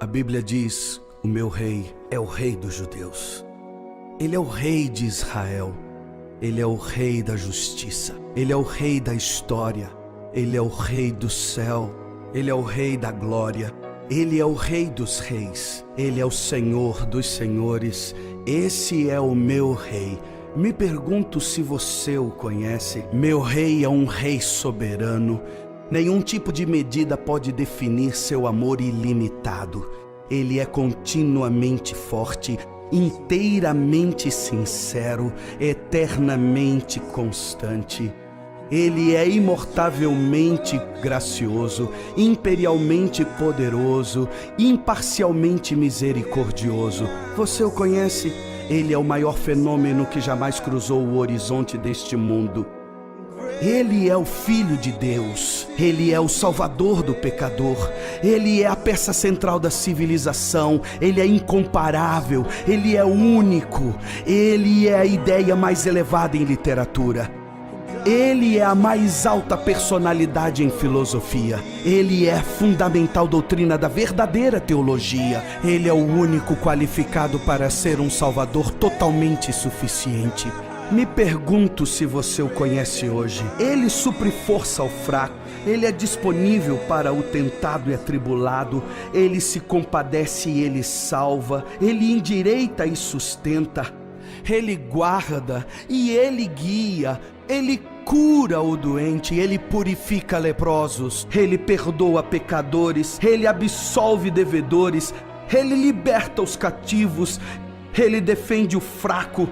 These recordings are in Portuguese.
A Bíblia diz: o meu rei é o rei dos judeus. Ele é o rei de Israel. Ele é o rei da justiça. Ele é o rei da história. Ele é o rei do céu. Ele é o rei da glória. Ele é o rei dos reis. Ele é o Senhor dos senhores. Esse é o meu rei. Me pergunto se você o conhece. Meu rei é um rei soberano. Nenhum tipo de medida pode definir seu amor ilimitado. Ele é continuamente forte, inteiramente sincero, eternamente constante. Ele é imortavelmente gracioso, imperialmente poderoso, imparcialmente misericordioso. Você o conhece? Ele é o maior fenômeno que jamais cruzou o horizonte deste mundo. Ele é o Filho de Deus, Ele é o Salvador do pecador, Ele é a peça central da civilização, Ele é incomparável, Ele é único, Ele é a ideia mais elevada em literatura. Ele é a mais alta personalidade em filosofia. Ele é a fundamental doutrina da verdadeira teologia. Ele é o único qualificado para ser um Salvador totalmente suficiente. Me pergunto se você o conhece hoje. Ele supre força ao fraco. Ele é disponível para o tentado e atribulado. Ele se compadece e ele salva. Ele endireita e sustenta. Ele guarda e ele guia. Ele cura o doente, ele purifica leprosos, ele perdoa pecadores, ele absolve devedores, ele liberta os cativos, ele defende o fraco,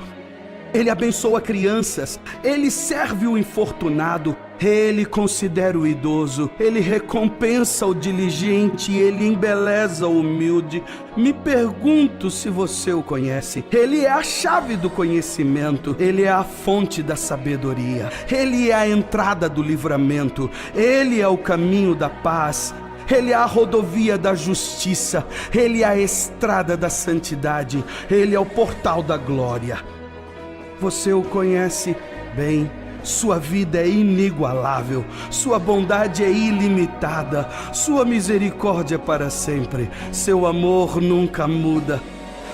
ele abençoa crianças, ele serve o infortunado, ele considera o idoso, ele recompensa o diligente, ele embeleza o humilde. Me pergunto se você o conhece. Ele é a chave do conhecimento, ele é a fonte da sabedoria, ele é a entrada do livramento, ele é o caminho da paz. Ele é a rodovia da justiça, ele é a estrada da santidade, ele é o portal da glória. Você o conhece bem. Sua vida é inigualável, sua bondade é ilimitada, sua misericórdia é para sempre, seu amor nunca muda,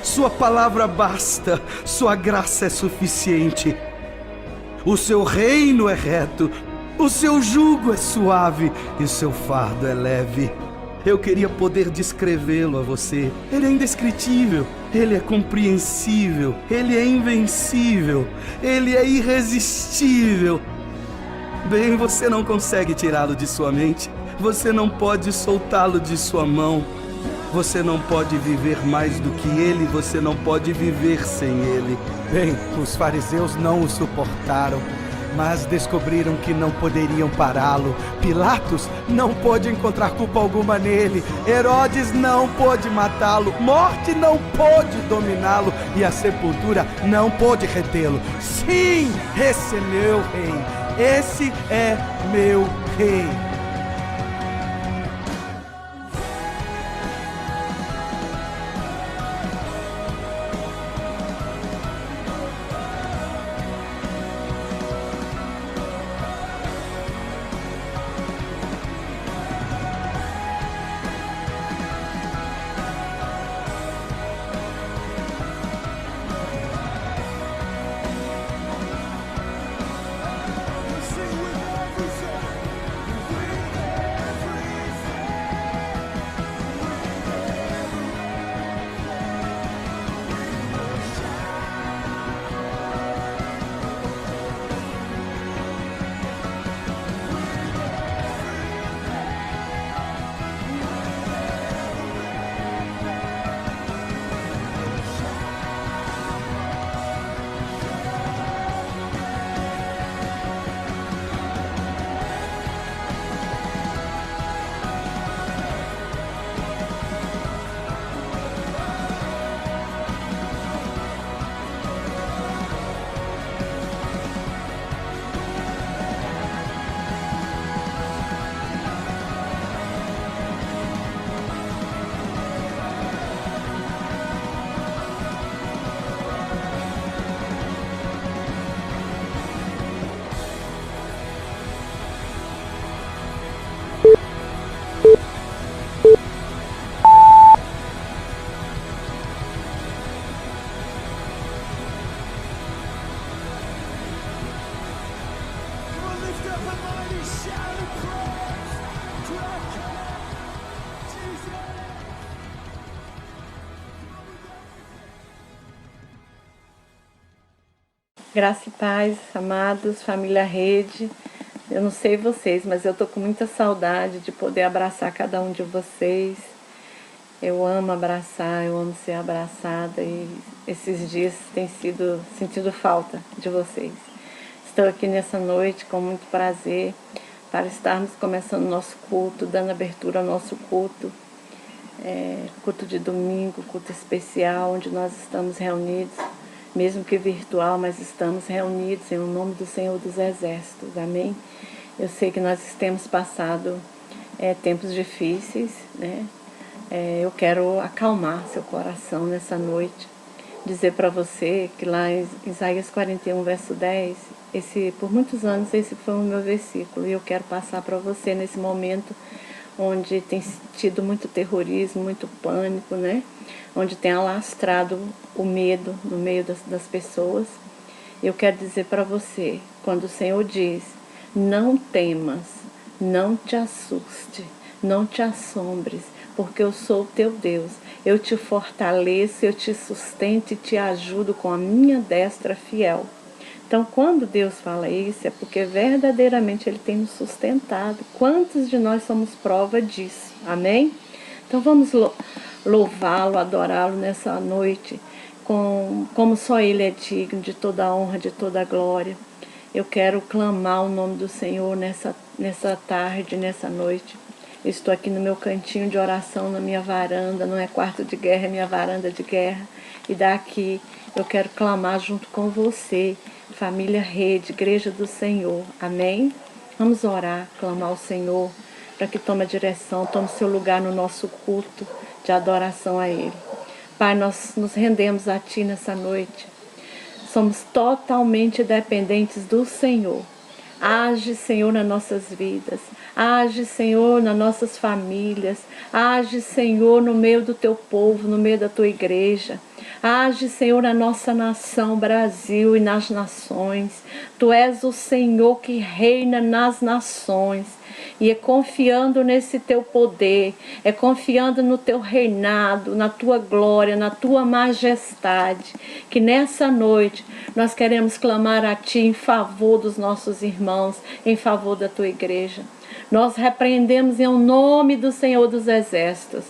sua palavra basta, sua graça é suficiente. O seu reino é reto, o seu jugo é suave e seu fardo é leve. Eu queria poder descrevê-lo a você. Ele é indescritível, ele é compreensível, ele é invencível, ele é irresistível. Bem, você não consegue tirá-lo de sua mente, você não pode soltá-lo de sua mão. Você não pode viver mais do que ele, você não pode viver sem ele. Bem, os fariseus não o suportaram, mas descobriram que não poderiam pará-lo. Pilatos não pôde encontrar culpa alguma nele. Herodes não pôde matá-lo. Morte não pôde dominá-lo. E a sepultura não pôde retê-lo. Sim, esse é meu rei. Esse é meu rei. Graça e paz, amados, família Rede. Eu não sei vocês, mas eu tô com muita saudade de poder abraçar cada um de vocês. Eu amo abraçar, eu amo ser abraçada e esses dias tem sido sentindo falta de vocês. Estou aqui nessa noite com muito prazer para estarmos começando o nosso culto, dando abertura ao nosso culto. Culto de domingo, culto especial, onde nós estamos reunidos, mesmo que virtual, mas estamos reunidos em nome do Senhor dos Exércitos, amém? Eu sei que nós temos passado tempos difíceis, né? Eu quero acalmar seu coração nessa noite, dizer para você que lá em Isaías 41, verso 10, por muitos anos esse foi o meu versículo, e eu quero passar para você nesse momento onde tem tido muito terrorismo, muito pânico, né? Onde tem alastrado o medo no meio das pessoas. Eu quero dizer para você, quando o Senhor diz, não temas, não te assuste, não te assombres, porque eu sou o teu Deus. Eu te fortaleço, eu te sustento e te ajudo com a minha destra fiel. Então, quando Deus fala isso, é porque verdadeiramente Ele tem nos sustentado. Quantos de nós somos prova disso? Amém? Então, vamos louvá-lo, adorá-lo nessa noite, como só Ele é digno de toda a honra, de toda a glória. Eu quero clamar o nome do Senhor nessa tarde, nessa noite. Eu estou aqui no meu cantinho de oração, na minha varanda, não é quarto de guerra, é minha varanda de guerra. E daqui eu quero clamar junto com você, família Rede, Igreja do Senhor. Amém? Vamos orar, clamar ao Senhor, para que tome a direção, tome seu lugar no nosso culto de adoração a Ele. Pai, nós nos rendemos a Ti nessa noite. Somos totalmente dependentes do Senhor. Age, Senhor, nas nossas vidas. Age, Senhor, nas nossas famílias. Age, Senhor, no meio do Teu povo, no meio da Tua igreja. Age, Senhor, na nossa nação, Brasil, e nas nações. Tu és o Senhor que reina nas nações. E é confiando nesse Teu poder, é confiando no Teu reinado, na Tua glória, na Tua majestade, que nessa noite nós queremos clamar a Ti em favor dos nossos irmãos, em favor da Tua igreja. Nós repreendemos em nome do Senhor dos Exércitos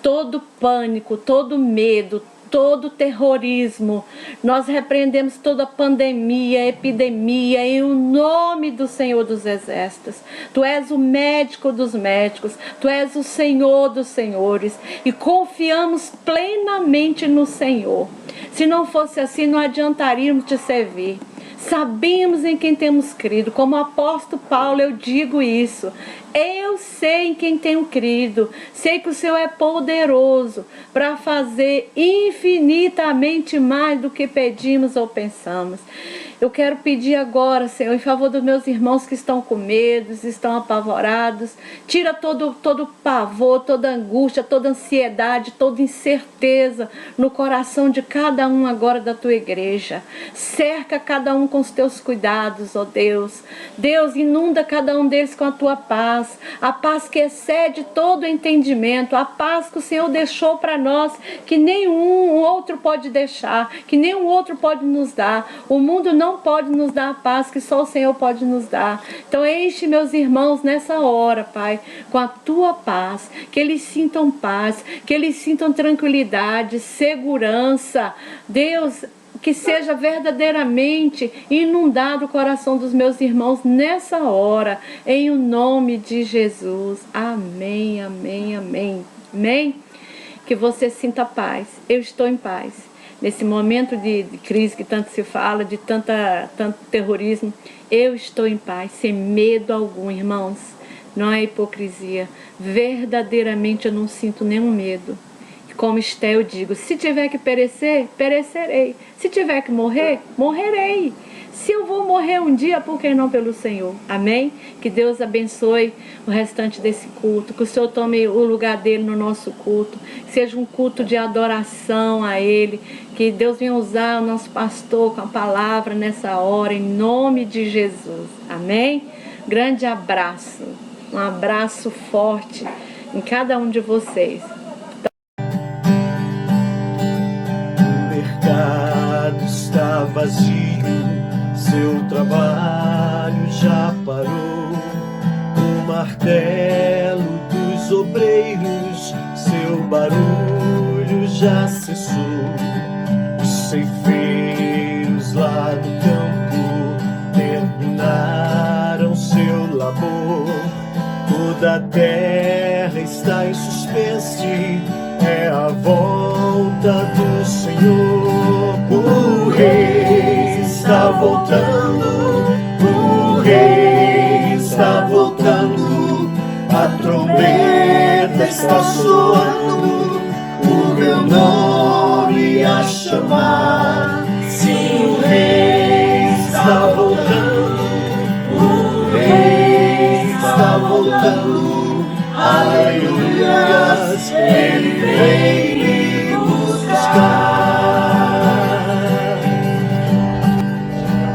todo pânico, todo medo, todo terrorismo. Nós repreendemos toda pandemia, epidemia, em nome do Senhor dos Exércitos. Tu és o médico dos médicos, Tu és o Senhor dos senhores, e confiamos plenamente no Senhor. Se não fosse assim, não adiantaríamos te servir. Sabemos em quem temos crido, como o apóstolo Paulo eu digo isso. Eu sei em quem tenho crido, sei que o Senhor é poderoso para fazer infinitamente mais do que pedimos ou pensamos. Eu quero pedir agora, Senhor, em favor dos meus irmãos que estão com medo, estão apavorados. Tira todo pavor, toda angústia, toda ansiedade, toda incerteza no coração de cada um agora da Tua igreja. Cerca cada um com os Teus cuidados, ó Deus. Deus, inunda cada um deles com a Tua paz. A paz que excede todo entendimento. A paz que o Senhor deixou para nós, que nenhum outro pode deixar, que nenhum outro pode nos dar. O mundo não pode nos dar a paz que só o Senhor pode nos dar. Então enche meus irmãos nessa hora, Pai, com a Tua paz, que eles sintam paz, que eles sintam tranquilidade, segurança. Deus, que seja verdadeiramente inundado o coração dos meus irmãos nessa hora, em o nome de Jesus. Amém, amém, amém. Amém? Que você sinta paz. Eu estou em paz. Nesse momento de crise que tanto se fala, de tanto terrorismo, eu estou em paz, sem medo algum, irmãos. Não é hipocrisia. Verdadeiramente eu não sinto nenhum medo. Como Esté, eu digo, se tiver que perecer, perecerei. Se tiver que morrer, morrerei. Se eu vou morrer um dia, por que não pelo Senhor? Amém? Que Deus abençoe o restante desse culto, que o Senhor tome o lugar dele no nosso culto, que seja um culto de adoração a Ele, que Deus venha usar o nosso pastor com a palavra nessa hora, em nome de Jesus. Amém? Grande abraço, um abraço forte em cada um de vocês. O mercado está vazio, seu trabalho já parou. O martelo dos obreiros, seu barulho já cessou. Os ceifeiros lá no campo terminaram seu labor. Toda a terra está em suspense, é a volta do Senhor. O Rei está voltando, o Rei está voltando, a trombeta está soando, o meu nome a chamar. Sim, o Rei está voltando, o Rei está voltando, aleluias, Ele vem me buscar.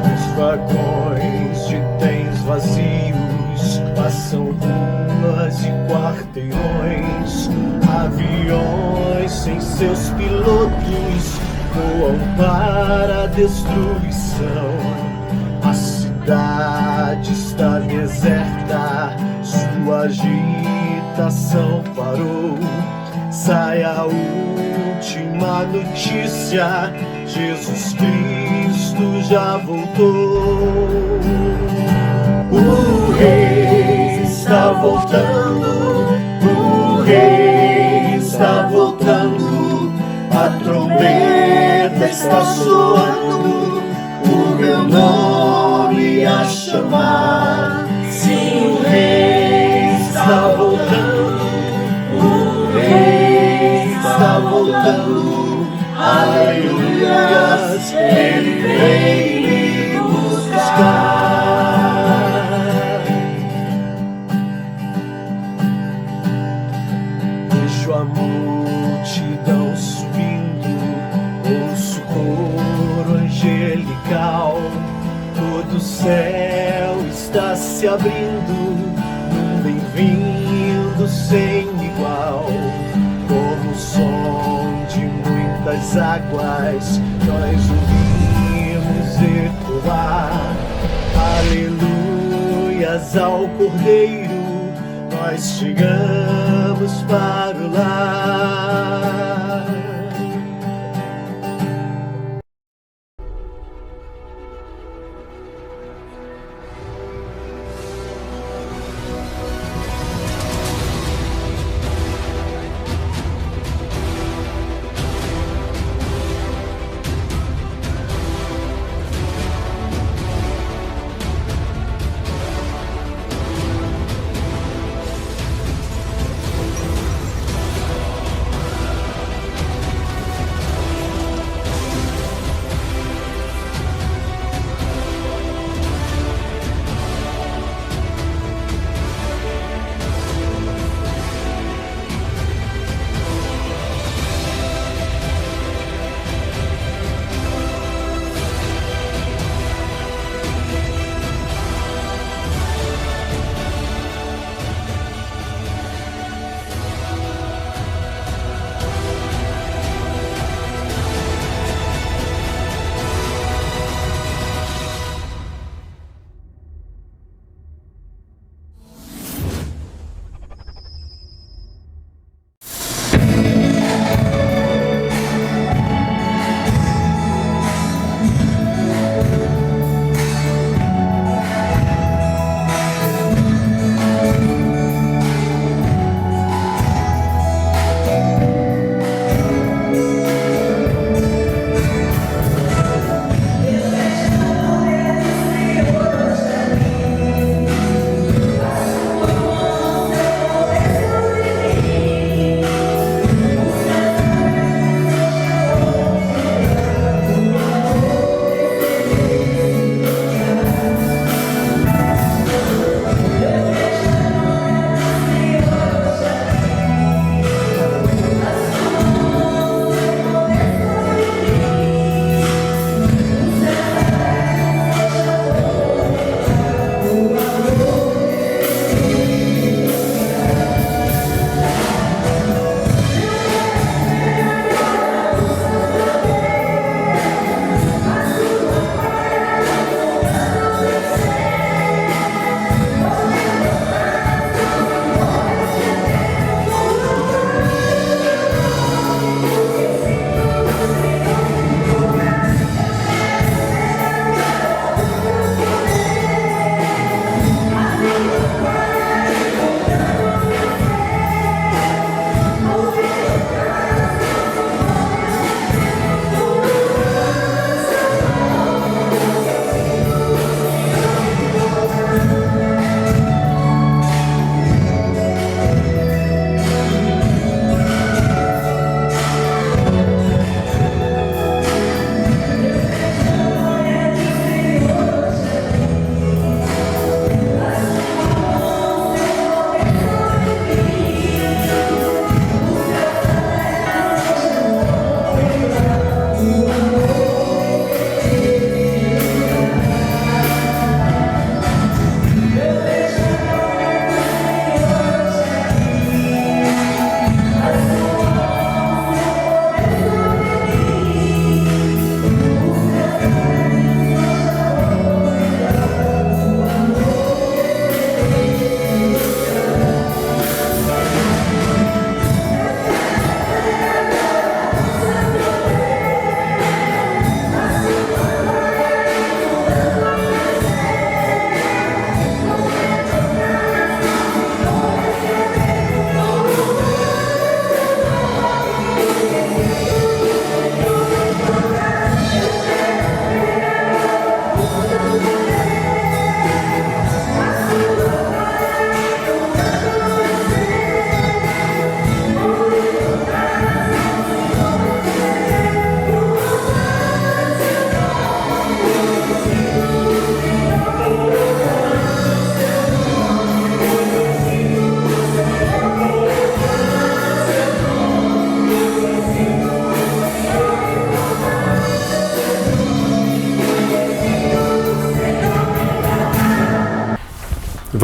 Os vagões de trens vazios passam ruas e quarteirões, aviões sem seus pilotos voam para a destruição. A cidade está deserta, sua agitação parou. Sai a última notícia, Jesus Cristo já voltou. O Rei está voltando, o Rei está voltando, a trombeta está soando, o meu nome a chamar. Sim, o Rei está voltando, o Rei está voltando, aleluias, Ele vem me buscar. Vejo a multidão subindo, ouço o coro angelical, todo o céu está se abrindo, num bem-vindo sem igual. Como o som de muitas águas, nós ouvimos ecoar. Aleluias ao Cordeiro, nós chegamos para o lar.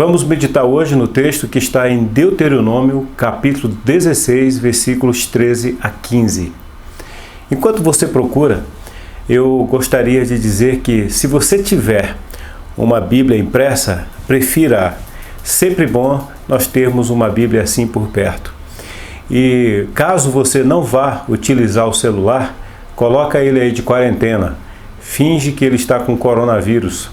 vamos meditar hoje no texto que está em Deuteronômio, capítulo 16, versículos 13 a 15. Enquanto você procura, eu gostaria de dizer que se você tiver uma Bíblia impressa, prefira. Sempre bom nós termos uma Bíblia assim por perto. E caso você não vá utilizar o celular, coloca ele aí de quarentena. Finge que ele está com coronavírus.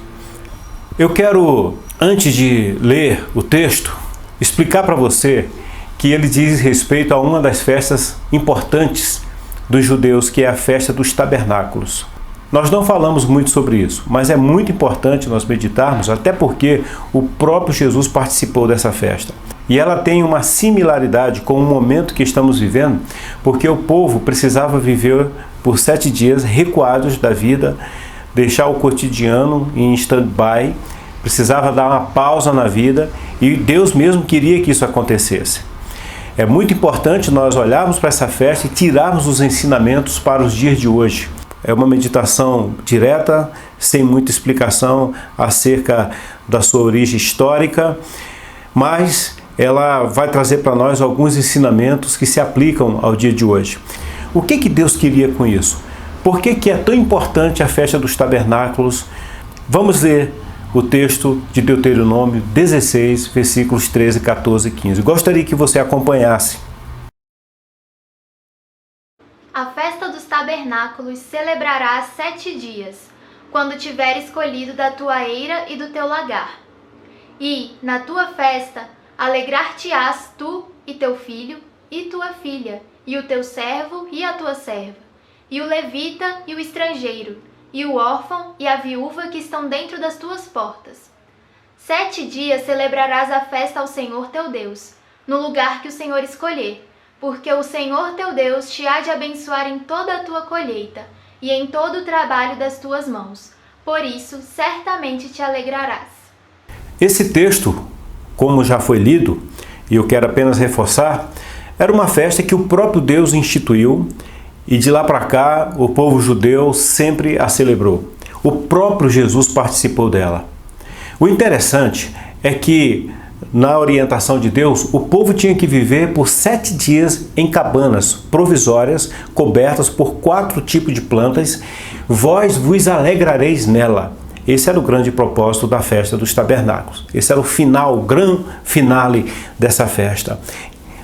Eu quero, antes de ler o texto, explicar para você que ele diz respeito a uma das festas importantes dos judeus, que é a festa dos tabernáculos. Nós não falamos muito sobre isso, mas é muito importante nós meditarmos, até porque o próprio Jesus participou dessa festa. E ela tem uma similaridade com o momento que estamos vivendo, porque o povo precisava viver por 7 dias recuados da vida, deixar o cotidiano em stand-by, precisava dar uma pausa na vida, e Deus mesmo queria que isso acontecesse. É muito importante nós olharmos para essa festa e tirarmos os ensinamentos para os dias de hoje. É uma meditação direta, sem muita explicação acerca da sua origem histórica, mas ela vai trazer para nós alguns ensinamentos que se aplicam ao dia de hoje. O que Deus queria com isso? Por que é tão importante a festa dos tabernáculos? Vamos ler o texto de Deuteronômio 16, versículos 13, 14 e 15. Gostaria que você acompanhasse. A festa dos tabernáculos celebrarás 7 dias, quando tiver escolhido da tua eira e do teu lagar. E, na tua festa, alegrar-te-ás tu e teu filho, e tua filha, e o teu servo e a tua serva, e o levita e o estrangeiro, e o órfão e a viúva que estão dentro das tuas portas. 7 dias celebrarás a festa ao Senhor teu Deus, no lugar que o Senhor escolher, porque o Senhor teu Deus te há de abençoar em toda a tua colheita e em todo o trabalho das tuas mãos. Por isso, certamente te alegrarás. Esse texto, como já foi lido, e eu quero apenas reforçar, era uma festa que o próprio Deus instituiu e de lá para cá o povo judeu sempre a celebrou. O próprio Jesus participou dela. O interessante é que na orientação de Deus, o povo tinha que viver por 7 dias em cabanas provisórias, cobertas por 4 tipos de plantas. Vós vos alegrareis nela. Esse era o grande propósito da festa dos tabernáculos. Esse era o final, o grande finale dessa festa.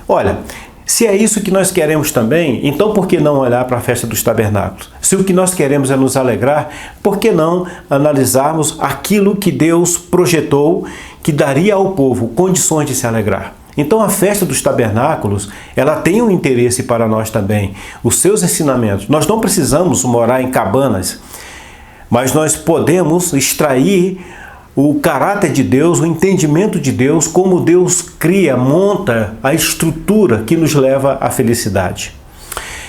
Olha, se é isso que nós queremos também, então por que não olhar para a festa dos tabernáculos? Se o que nós queremos é nos alegrar, por que não analisarmos aquilo que Deus projetou que daria ao povo condições de se alegrar? Então a festa dos tabernáculos, ela tem um interesse para nós também, os seus ensinamentos. Nós não precisamos morar em cabanas, mas nós podemos extrair o caráter de Deus, o entendimento de Deus, como Deus cria, monta a estrutura que nos leva à felicidade.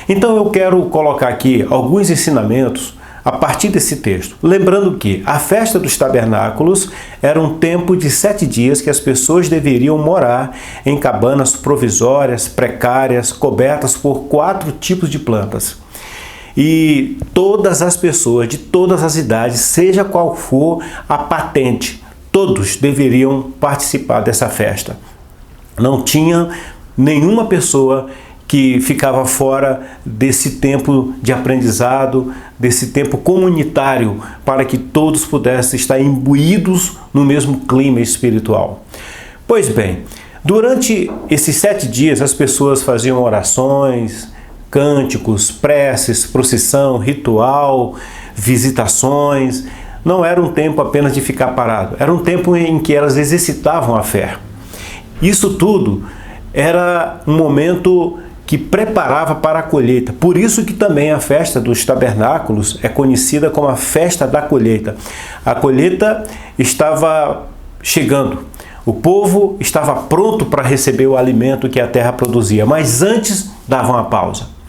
Então eu quero colocar aqui alguns ensinamentos a partir desse texto. Lembrando que a festa dos tabernáculos era um tempo de 7 dias que as pessoas deveriam morar em cabanas provisórias, precárias, cobertas por 4 tipos de plantas. E todas as pessoas de todas as idades, seja qual for a patente, todos deveriam participar dessa festa. Não tinha nenhuma pessoa que ficava fora desse tempo de aprendizado, desse tempo comunitário, para que todos pudessem estar imbuídos no mesmo clima espiritual. Pois bem, durante esses 7 dias as pessoas faziam orações, cânticos, preces, procissão, ritual, visitações. Não era um tempo apenas de ficar parado, era um tempo em que elas exercitavam a fé. Isso tudo era um momento que preparava para a colheita. Por isso que também a festa dos tabernáculos é conhecida como a festa da colheita. A colheita estava chegando. O povo estava pronto para receber o alimento que a terra produzia, mas antes dava uma pausa.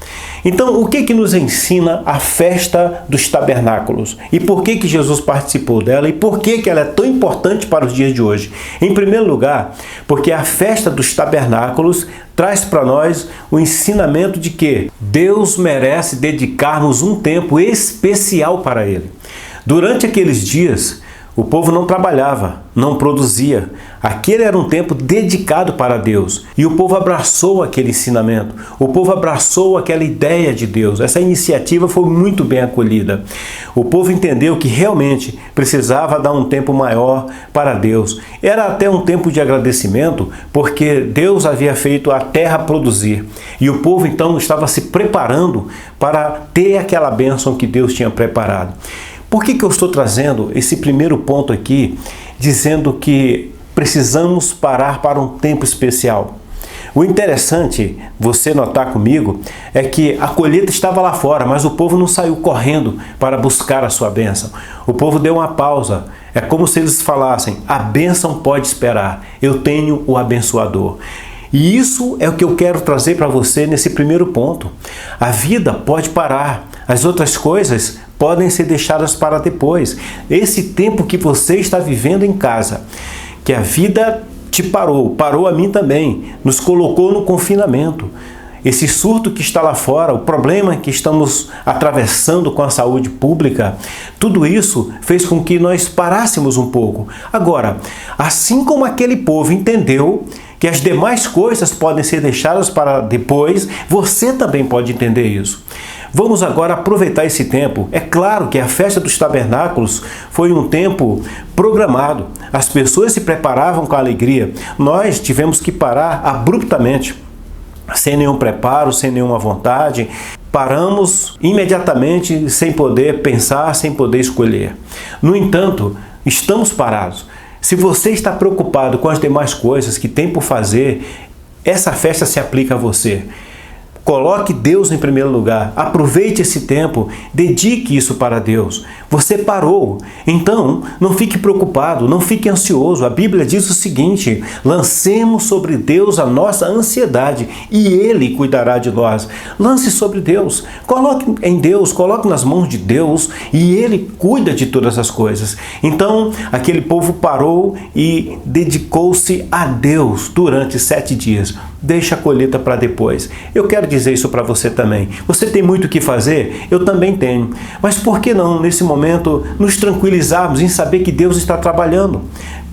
Então, o que nos ensina a festa dos tabernáculos? E por que Jesus participou dela? E por que ela é tão importante para os dias de hoje? Em primeiro lugar, porque a festa dos tabernáculos traz para nós o ensinamento de que Deus merece dedicarmos um tempo especial para Ele. Durante aqueles dias, o povo não trabalhava, não produzia. Aquele era um tempo dedicado para Deus. E o povo abraçou aquele ensinamento. O povo abraçou aquela ideia de Deus. Essa iniciativa foi muito bem acolhida. O povo entendeu que realmente precisava dar um tempo maior para Deus. Era até um tempo de agradecimento, porque Deus havia feito a terra produzir. E o povo então estava se preparando para ter aquela bênção que Deus tinha preparado. Por que eu estou trazendo esse primeiro ponto aqui, dizendo que precisamos parar para um tempo especial? O interessante, você notar comigo, é que a colheita estava lá fora, mas o povo não saiu correndo para buscar a sua bênção. O povo deu uma pausa. É como se eles falassem: a bênção pode esperar, eu tenho o abençoador. E isso é o que eu quero trazer para você nesse primeiro ponto. A vida pode parar, as outras coisas podem ser deixadas para depois. Esse tempo que você está vivendo em casa, que a vida te parou a mim também, nos colocou no confinamento. Esse surto que está lá fora, o problema que estamos atravessando com a saúde pública, tudo isso fez com que nós parássemos um pouco. Agora, assim como aquele povo entendeu que as demais coisas podem ser deixadas para depois, você também pode entender isso. Vamos agora aproveitar esse tempo. É claro que a festa dos tabernáculos foi um tempo programado. As pessoas se preparavam com alegria. Nós tivemos que parar abruptamente, sem nenhum preparo, sem nenhuma vontade. Paramos imediatamente, sem poder pensar, sem poder escolher. No entanto, estamos parados. Se você está preocupado com as demais coisas que tem por fazer, essa festa se aplica a você. Coloque Deus em primeiro lugar, aproveite esse tempo, dedique isso para Deus. Você parou, então não fique preocupado, não fique ansioso. A Bíblia diz o seguinte: lancemos sobre Deus a nossa ansiedade e Ele cuidará de nós. Lance sobre Deus, coloque em Deus, coloque nas mãos de Deus e Ele cuida de todas as coisas. Então aquele povo parou e dedicou-se a Deus durante 7 dias. Deixa a colheita para depois. Eu quero dizer isso para você também. Você tem muito o que fazer? Eu também tenho. Mas por que não, nesse momento, nos tranquilizarmos em saber que Deus está trabalhando?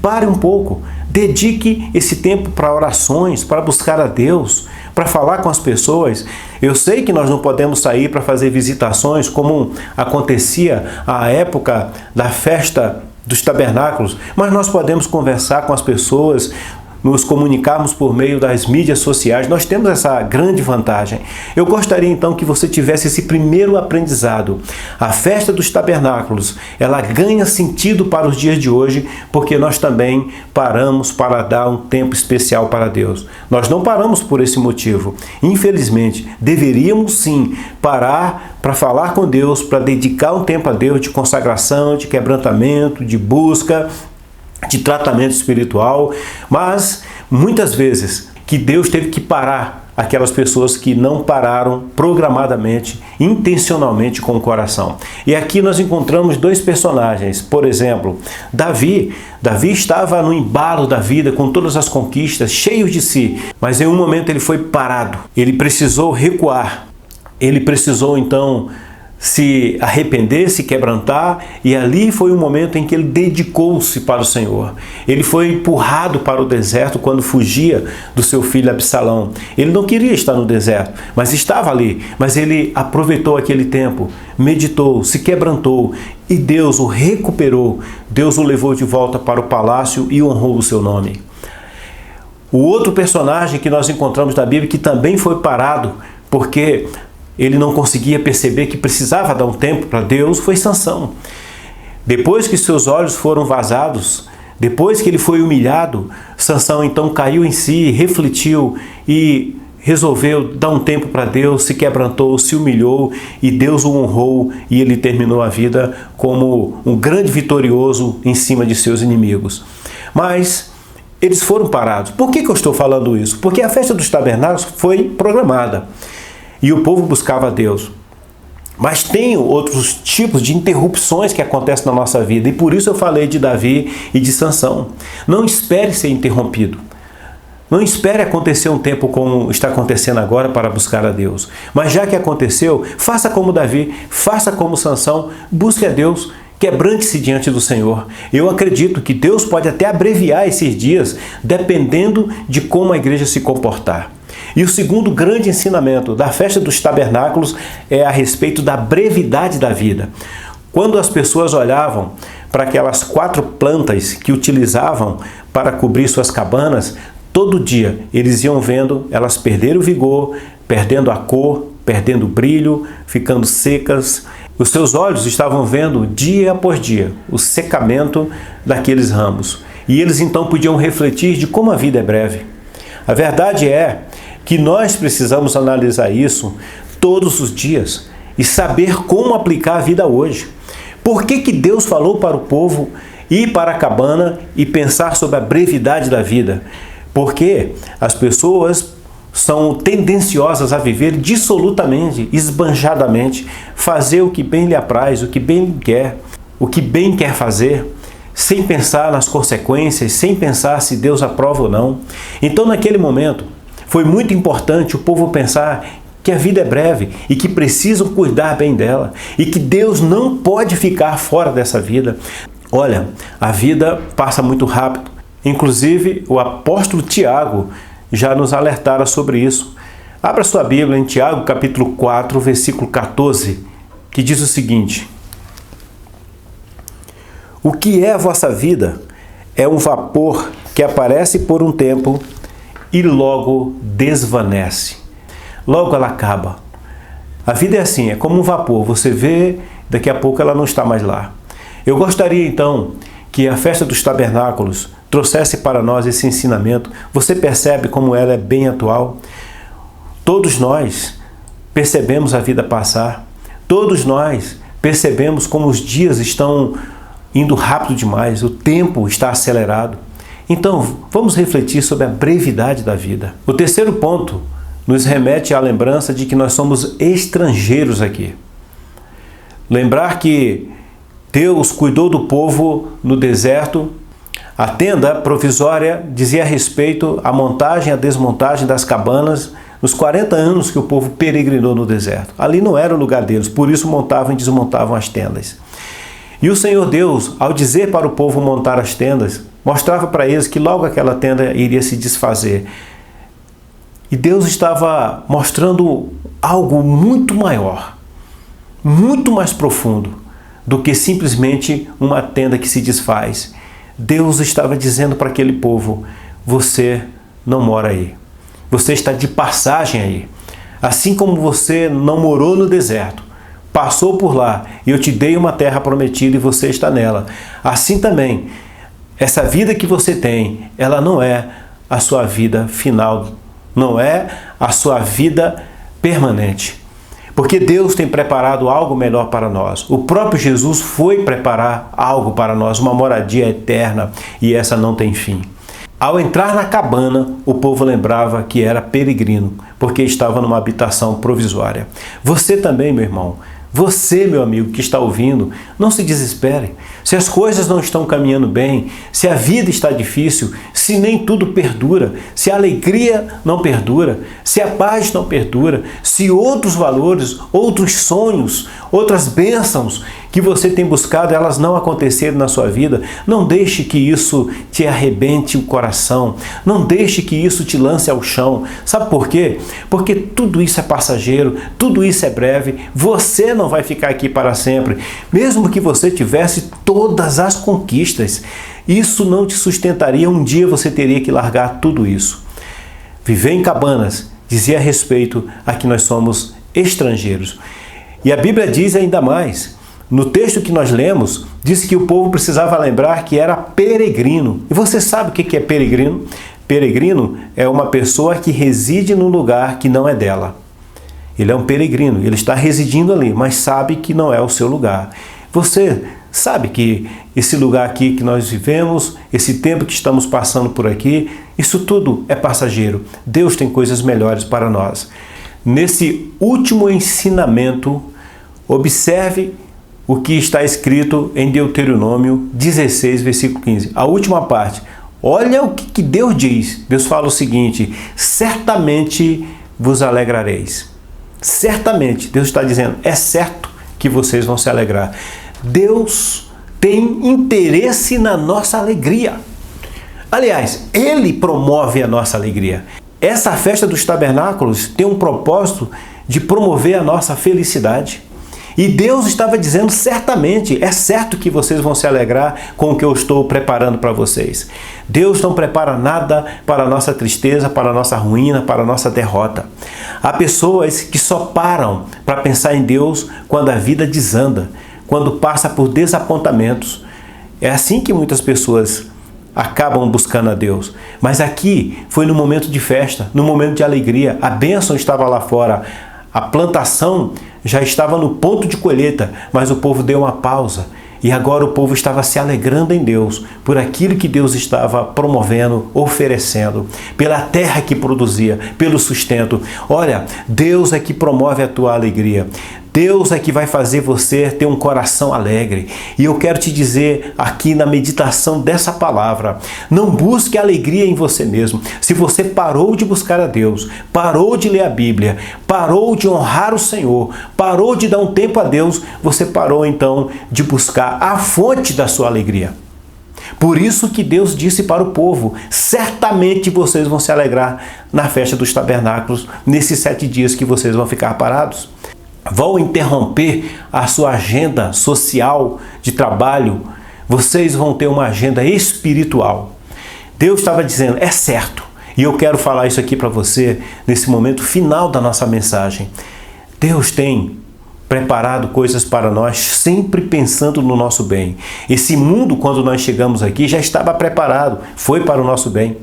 Pare um pouco. Dedique esse tempo para orações, para buscar a Deus, para falar com as pessoas. Eu sei que nós não podemos sair para fazer visitações como acontecia à época da festa dos tabernáculos, mas nós podemos conversar com as pessoas, nos comunicarmos por meio das mídias sociais. Nós temos essa grande vantagem. Eu gostaria então que você tivesse esse primeiro aprendizado. A festa dos tabernáculos, ela ganha sentido para os dias de hoje, porque nós também paramos para dar um tempo especial para Deus. Nós não paramos por esse motivo. Infelizmente, deveríamos sim parar para falar com Deus, para dedicar um tempo a Deus de consagração, de quebrantamento, de busca, de tratamento espiritual, mas muitas vezes que Deus teve que parar aquelas pessoas que não pararam programadamente, intencionalmente com o coração. E aqui nós encontramos 2 personagens. Por exemplo, Davi estava no embalo da vida, com todas as conquistas, cheio de si, mas em um momento ele foi parado, ele precisou recuar, ele precisou então se arrepender, se quebrantar, e ali foi um momento em que ele dedicou-se para o Senhor. Ele foi empurrado para o deserto quando fugia do seu filho Absalão. Ele não queria estar no deserto, mas estava ali. Mas ele aproveitou aquele tempo, meditou, se quebrantou, e Deus o recuperou. Deus o levou de volta para o palácio e honrou o seu nome. O outro personagem que nós encontramos na Bíblia, que também foi parado, porque ele não conseguia perceber que precisava dar um tempo para Deus, foi Sansão. Depois que seus olhos foram vazados, depois que ele foi humilhado, Sansão então caiu em si, refletiu e resolveu dar um tempo para Deus, se quebrantou, se humilhou e Deus o honrou e ele terminou a vida como um grande vitorioso em cima de seus inimigos. Mas eles foram parados. Por que eu estou falando isso? Porque a festa dos tabernáculos foi programada e o povo buscava a Deus. Mas tem outros tipos de interrupções que acontecem na nossa vida, e por isso eu falei de Davi e de Sansão. Não espere ser interrompido. Não espere acontecer um tempo como está acontecendo agora para buscar a Deus. Mas já que aconteceu, faça como Davi, faça como Sansão, busque a Deus, Quebrante-se diante do Senhor. Eu acredito que Deus pode até abreviar esses dias, dependendo de como a igreja se comportar. E o segundo grande ensinamento da festa dos tabernáculos é a respeito da brevidade da vida. Quando as pessoas olhavam para aquelas 4 plantas que utilizavam para cobrir suas cabanas, todo dia eles iam vendo elas perder o vigor, perdendo a cor, perdendo o brilho, ficando secas. Os seus olhos estavam vendo dia após dia o secamento daqueles ramos. E eles então podiam refletir de como a vida é breve. A verdade é que nós precisamos analisar isso todos os dias e saber como aplicar a vida hoje. Por que Deus falou para o povo ir para a cabana e pensar sobre a brevidade da vida? Porque as pessoas são tendenciosas a viver dissolutamente, esbanjadamente, fazer o que bem lhe apraz, o que bem quer, o que bem quer fazer, sem pensar nas consequências, sem pensar se Deus aprova ou não. Então, naquele momento, foi muito importante o povo pensar que a vida é breve e que precisam cuidar bem dela e que Deus não pode ficar fora dessa vida. Olha, a vida passa muito rápido. Inclusive, o apóstolo Tiago já nos alertara sobre isso. Abra sua Bíblia em Tiago, capítulo 4, versículo 14, que diz o seguinte: o que é a vossa vida? É um vapor que aparece por um tempo e logo desvanece. Logo ela acaba. A vida é assim, é como um vapor. Você vê, daqui a pouco ela não está mais lá. Eu gostaria então que a festa dos tabernáculos trouxesse para nós esse ensinamento. Você percebe como ela é bem atual? Todos nós percebemos a vida passar. Todos nós percebemos como os dias estão indo rápido demais. O tempo está acelerado. Então, vamos refletir sobre a brevidade da vida. O terceiro ponto nos remete à lembrança de que nós somos estrangeiros aqui. Lembrar que Deus cuidou do povo no deserto. A tenda provisória dizia respeito à montagem e à desmontagem das cabanas nos 40 anos que o povo peregrinou no deserto. Ali não era o lugar deles, por isso montavam e desmontavam as tendas. E o Senhor Deus, ao dizer para o povo montar as tendas, mostrava para eles que logo aquela tenda iria se desfazer. E Deus estava mostrando algo muito maior, muito mais profundo do que simplesmente uma tenda que se desfaz. Deus estava dizendo para aquele povo: você não mora aí. Você está de passagem aí. Assim como você não morou no deserto, passou por lá e eu te dei uma terra prometida e você está nela. Assim também, essa vida que você tem, ela não é a sua vida final, não é a sua vida permanente. Porque Deus tem preparado algo melhor para nós. O próprio Jesus foi preparar algo para nós, uma moradia eterna, e essa não tem fim. Ao entrar na cabana, o povo lembrava que era peregrino, porque estava numa habitação provisória. Você também, meu irmão, você, meu amigo que está ouvindo, não se desespere. Se as coisas não estão caminhando bem, se a vida está difícil, se nem tudo perdura, se a alegria não perdura, se a paz não perdura, se outros valores, outros sonhos, outras bênçãos que você tem buscado, elas não aconteceram na sua vida, não deixe que isso te arrebente o coração, não deixe que isso te lance ao chão. Sabe por quê? Porque tudo isso é passageiro, tudo isso é breve, você não vai ficar aqui para sempre. Mesmo que você tivesse todas as conquistas, isso não te sustentaria. Um dia você teria que largar tudo isso. Viver em cabanas dizia respeito a que nós somos estrangeiros. E a Bíblia diz ainda mais. No texto que nós lemos, diz que o povo precisava lembrar que era peregrino. E você sabe o que é peregrino? Peregrino é uma pessoa que reside num lugar que não é dela. Ele é um peregrino, ele está residindo ali, mas sabe que não é o seu lugar. Você sabe que esse lugar aqui que nós vivemos, esse tempo que estamos passando por aqui, isso tudo é passageiro. Deus tem coisas melhores para nós. Nesse último ensinamento, observe o que está escrito em Deuteronômio 16, versículo 15. A última parte. Olha o que Deus diz. Deus fala o seguinte: certamente vos alegrareis. Certamente. Deus está dizendo, é certo que vocês vão se alegrar. Deus tem interesse na nossa alegria. Aliás, Ele promove a nossa alegria. Essa festa dos tabernáculos tem um propósito de promover a nossa felicidade. E Deus estava dizendo certamente, é certo que vocês vão se alegrar com o que eu estou preparando para vocês. Deus não prepara nada para a nossa tristeza, para a nossa ruína, para a nossa derrota. Há pessoas que só param para pensar em Deus quando a vida desanda, quando passa por desapontamentos. É assim que muitas pessoas acabam buscando a Deus. Mas aqui foi no momento de festa, no momento de alegria. A bênção estava lá fora. A plantação já estava no ponto de colheita, mas o povo deu uma pausa. E agora o povo estava se alegrando em Deus por aquilo que Deus estava promovendo, oferecendo, pela terra que produzia, pelo sustento. Olha, Deus é que promove a tua alegria. Deus é que vai fazer você ter um coração alegre. E eu quero te dizer aqui na meditação dessa palavra, não busque alegria em você mesmo. Se você parou de buscar a Deus, parou de ler a Bíblia, parou de honrar o Senhor, parou de dar um tempo a Deus, você parou então de buscar a fonte da sua alegria. Por isso que Deus disse para o povo, certamente vocês vão se alegrar na festa dos tabernáculos, nesses 7 dias que vocês vão ficar parados. Vão interromper a sua agenda social de trabalho, vocês vão ter uma agenda espiritual. Deus estava dizendo, é certo, e eu quero falar isso aqui para você nesse momento final da nossa mensagem. Deus tem preparado coisas para nós, sempre pensando no nosso bem. Esse mundo, quando nós chegamos aqui, já estava preparado, foi para o nosso bem.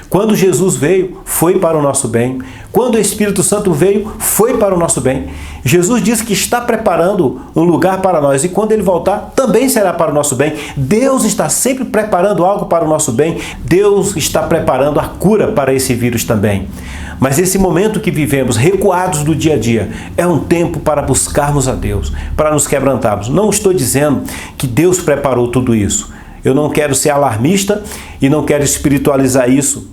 Quando Jesus veio, foi para o nosso bem. Quando o Espírito Santo veio, foi para o nosso bem. Jesus disse que está preparando um lugar para nós e quando Ele voltar, também será para o nosso bem. Deus está sempre preparando algo para o nosso bem. Deus está preparando a cura para esse vírus também. Mas esse momento que vivemos, recuados do dia a dia, é um tempo para buscarmos a Deus, para nos quebrantarmos. Não estou dizendo que Deus preparou tudo isso. Eu não quero ser alarmista e não quero espiritualizar isso.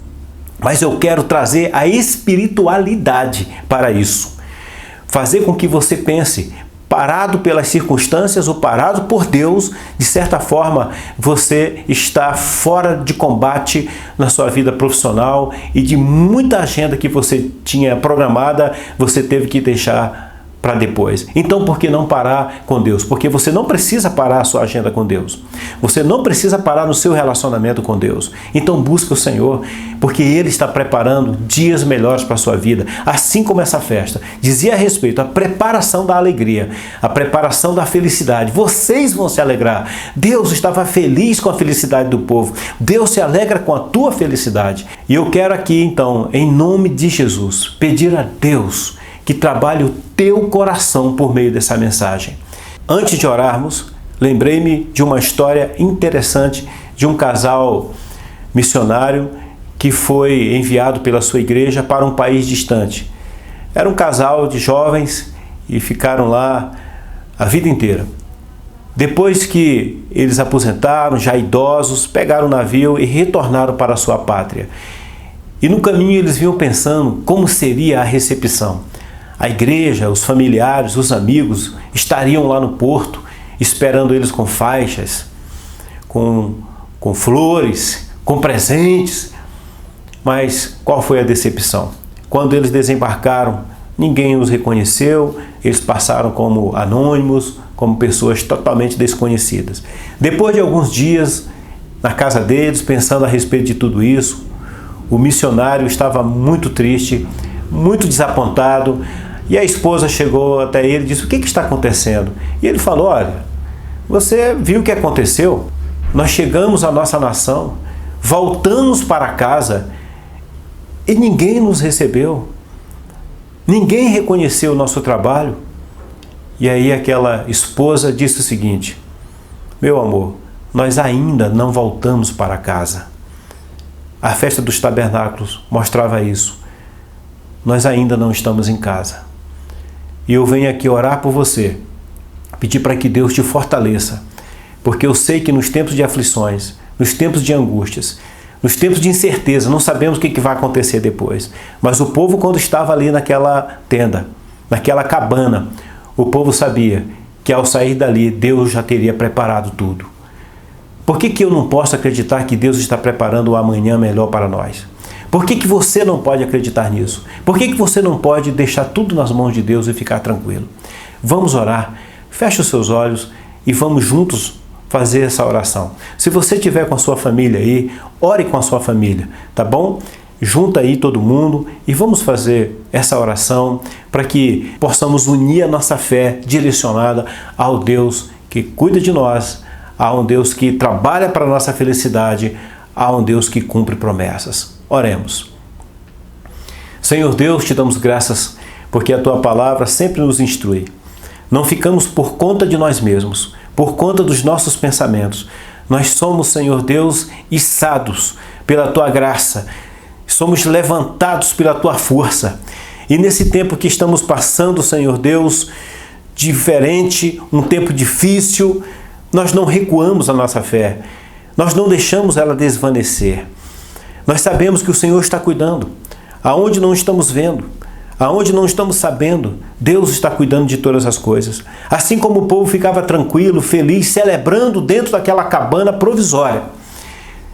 Mas eu quero trazer a espiritualidade para isso. Fazer com que você pense, parado pelas circunstâncias ou parado por Deus, de certa forma você está fora de combate na sua vida profissional e de muita agenda que você tinha programada, você teve que deixar para depois. Então, por que não parar com Deus? Porque você não precisa parar a sua agenda com Deus. Você não precisa parar no seu relacionamento com Deus. Então, busque o Senhor, porque Ele está preparando dias melhores para a sua vida. Assim como essa festa dizia a respeito à preparação da alegria, a preparação da felicidade. Vocês vão se alegrar. Deus estava feliz com a felicidade do povo. Deus se alegra com a tua felicidade. E eu quero aqui, então, em nome de Jesus, pedir a Deus que trabalhe o teu coração por meio dessa mensagem. Antes de orarmos, lembrei-me de uma história interessante de um casal missionário que foi enviado pela sua igreja para um país distante. Era um casal de jovens e ficaram lá a vida inteira. Depois que eles aposentaram, já idosos, pegaram o navio e retornaram para a sua pátria. E no caminho eles vinham pensando como seria a recepção. A igreja, os familiares, os amigos estariam lá no porto, esperando eles com faixas, com flores, com presentes. Mas qual foi a decepção? Quando eles desembarcaram, ninguém os reconheceu, eles passaram como anônimos, como pessoas totalmente desconhecidas. Depois de alguns dias, na casa deles, pensando a respeito de tudo isso, o missionário estava muito triste, muito desapontado, e a esposa chegou até ele e disse, o que está acontecendo? E ele falou, olha, você viu o que aconteceu? Nós chegamos à nossa nação, voltamos para casa e ninguém nos recebeu. Ninguém reconheceu o nosso trabalho. E aí aquela esposa disse o seguinte, meu amor, nós ainda não voltamos para casa. A festa dos tabernáculos mostrava isso. Nós ainda não estamos em casa. E eu venho aqui orar por você, pedir para que Deus te fortaleça, porque eu sei que nos tempos de aflições, nos tempos de angústias, nos tempos de incerteza, não sabemos o que vai acontecer depois. Mas o povo, quando estava ali naquela tenda, naquela cabana, o povo sabia que ao sair dali, Deus já teria preparado tudo. Por que eu não posso acreditar que Deus está preparando o amanhã melhor para nós? Por que você não pode acreditar nisso? Por que você não pode deixar tudo nas mãos de Deus e ficar tranquilo? Vamos orar. Feche os seus olhos e vamos juntos fazer essa oração. Se você estiver com a sua família aí, ore com a sua família, tá bom? Junta aí todo mundo e vamos fazer essa oração para que possamos unir a nossa fé direcionada ao Deus que cuida de nós, a um Deus que trabalha para a nossa felicidade, a um Deus que cumpre promessas. Oremos. Senhor Deus, te damos graças porque a Tua palavra sempre nos instrui. Não ficamos por conta de nós mesmos, por conta dos nossos pensamentos. Nós somos, Senhor Deus, içados pela Tua graça. Somos levantados pela Tua força. E nesse tempo que estamos passando, Senhor Deus, diferente, um tempo difícil, nós não recuamos a nossa fé. Nós não deixamos ela desvanecer. Nós sabemos que o Senhor está cuidando. Aonde não estamos vendo, aonde não estamos sabendo, Deus está cuidando de todas as coisas. Assim como o povo ficava tranquilo, feliz, celebrando dentro daquela cabana provisória.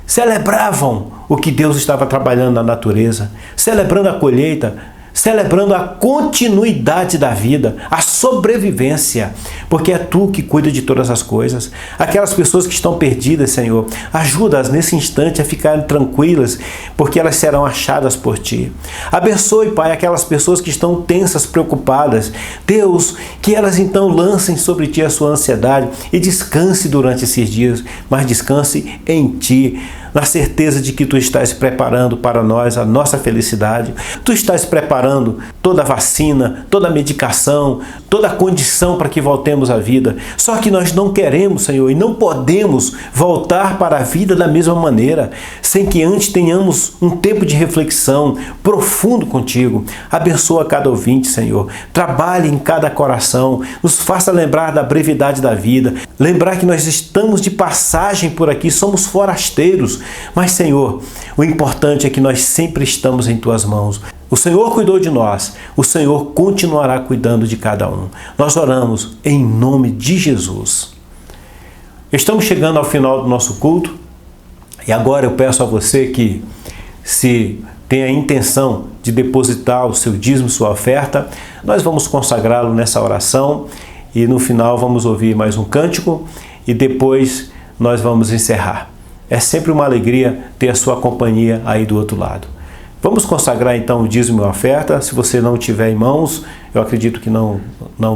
Celebravam o que Deus estava trabalhando na natureza, celebrando a colheita, celebrando a continuidade da vida, a sobrevivência, porque é Tu que cuida de todas as coisas. Aquelas pessoas que estão perdidas, Senhor, ajuda-as nesse instante a ficarem tranquilas, porque elas serão achadas por Ti. Abençoe, Pai, aquelas pessoas que estão tensas, preocupadas. Deus, que elas então lancem sobre Ti a sua ansiedade e descanse durante esses dias, mas descanse em Ti, na certeza de que Tu estás preparando para nós a nossa felicidade. Tu estás preparando toda a vacina, toda a medicação, toda a condição para que voltemos à vida. Só que nós não queremos, Senhor, e não podemos voltar para a vida da mesma maneira, sem que antes tenhamos um tempo de reflexão profundo contigo. Abençoa cada ouvinte, Senhor. Trabalhe em cada coração. Nos faça lembrar da brevidade da vida. Lembrar que nós estamos de passagem por aqui, somos forasteiros. Mas, Senhor, o importante é que nós sempre estamos em Tuas mãos. O Senhor cuidou de nós, o Senhor continuará cuidando de cada um. Nós oramos em nome de Jesus. Estamos chegando ao final do nosso culto e agora eu peço a você que, se tem a intenção de depositar o seu dízimo, sua oferta, nós vamos consagrá-lo nessa oração e no final vamos ouvir mais um cântico e depois nós vamos encerrar. É sempre uma alegria ter a sua companhia aí do outro lado. Vamos consagrar então o dízimo e a oferta. Se você não tiver em mãos, eu acredito que não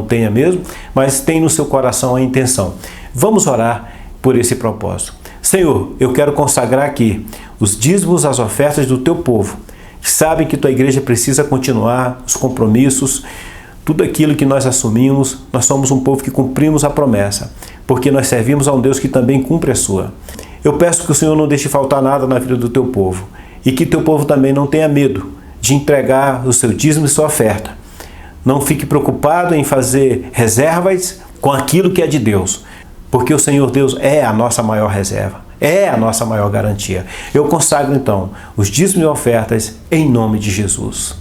tenha mesmo, mas tem no seu coração a intenção. Vamos orar por esse propósito. Senhor, eu quero consagrar aqui os dízimos, as ofertas do Teu povo, que sabem que Tua igreja precisa continuar, os compromissos, tudo aquilo que nós assumimos. Nós somos um povo que cumprimos a promessa, porque nós servimos a um Deus que também cumpre a sua. Eu peço que o Senhor não deixe faltar nada na vida do Teu povo e que Teu povo também não tenha medo de entregar o seu dízimo e sua oferta. Não fique preocupado em fazer reservas com aquilo que é de Deus, porque o Senhor Deus é a nossa maior reserva, é a nossa maior garantia. Eu consagro então os dízimos e ofertas em nome de Jesus.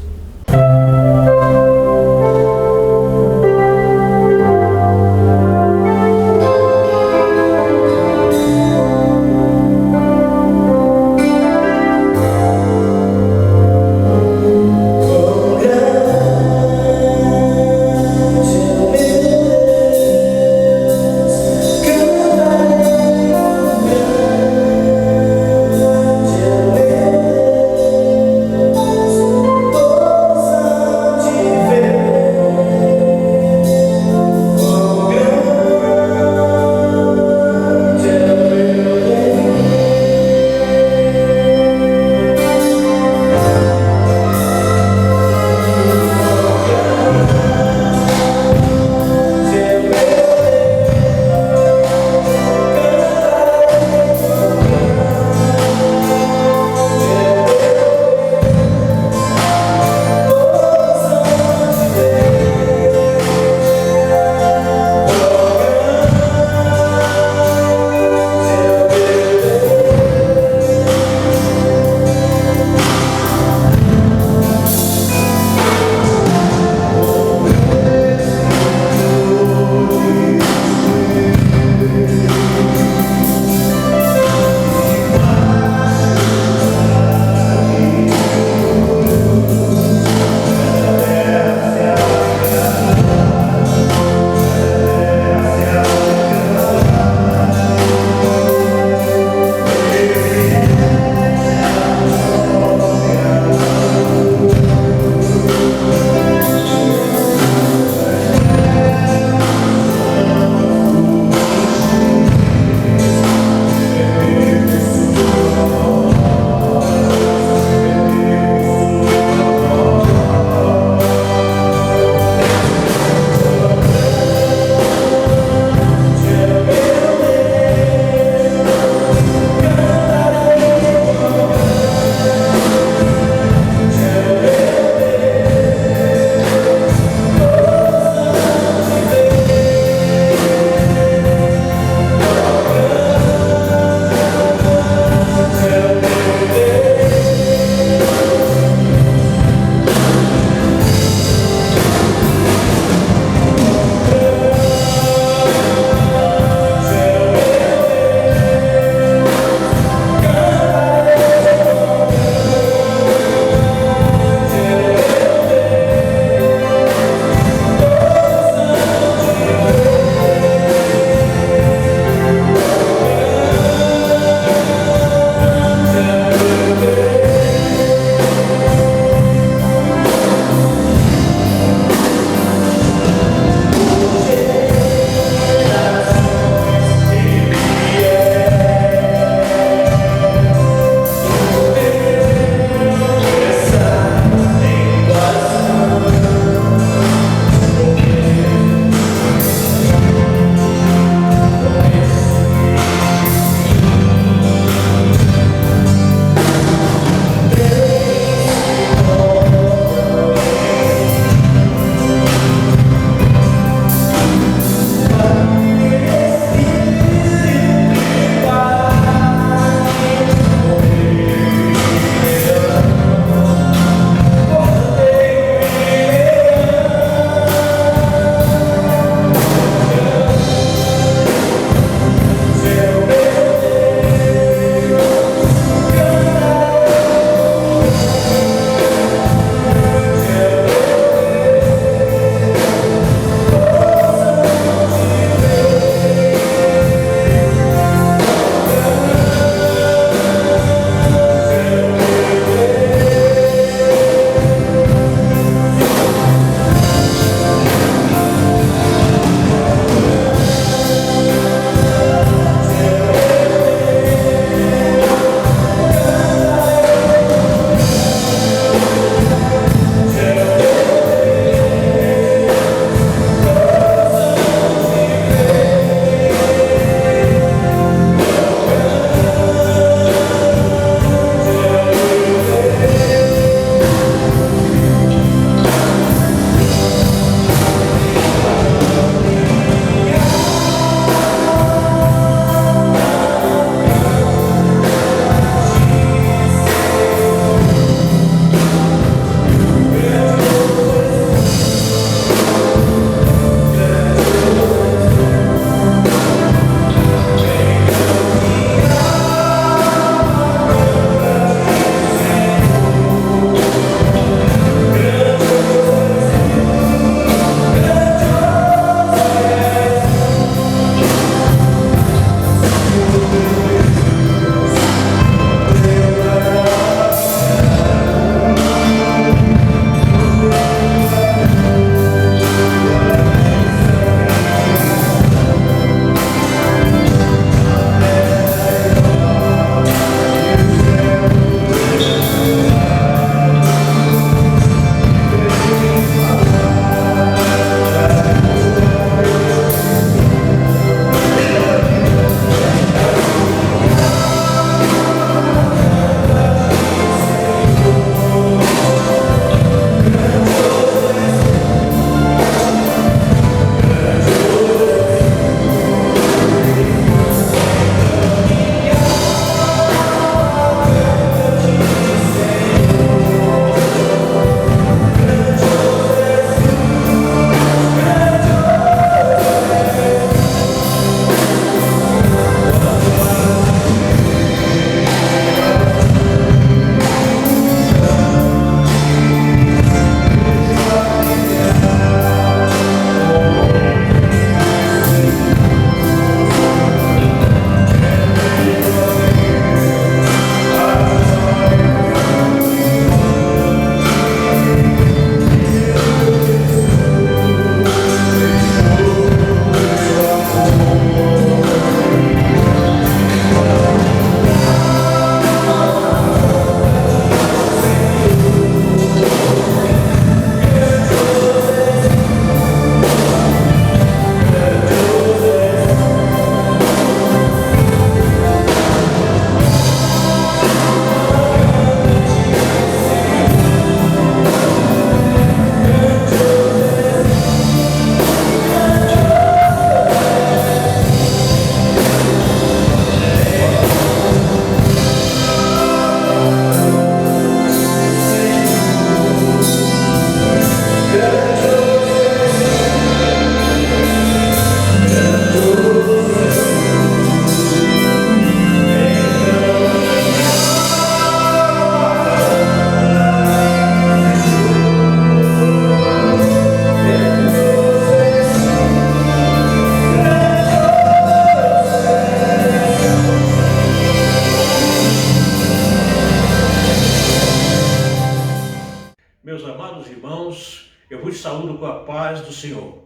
amados irmãos, eu vos saúdo com a paz do Senhor.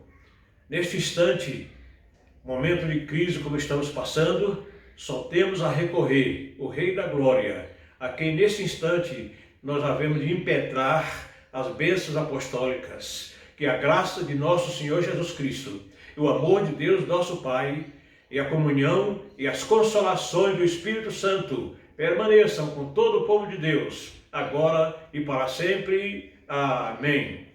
Neste instante, momento de crise como estamos passando, só temos a recorrer o Rei da Glória, a quem nesse instante nós havemos de impetrar as bênçãos apostólicas, que a graça de nosso Senhor Jesus Cristo, e o amor de Deus nosso Pai, e a comunhão e as consolações do Espírito Santo permaneçam com todo o povo de Deus, agora e para sempre. Amém.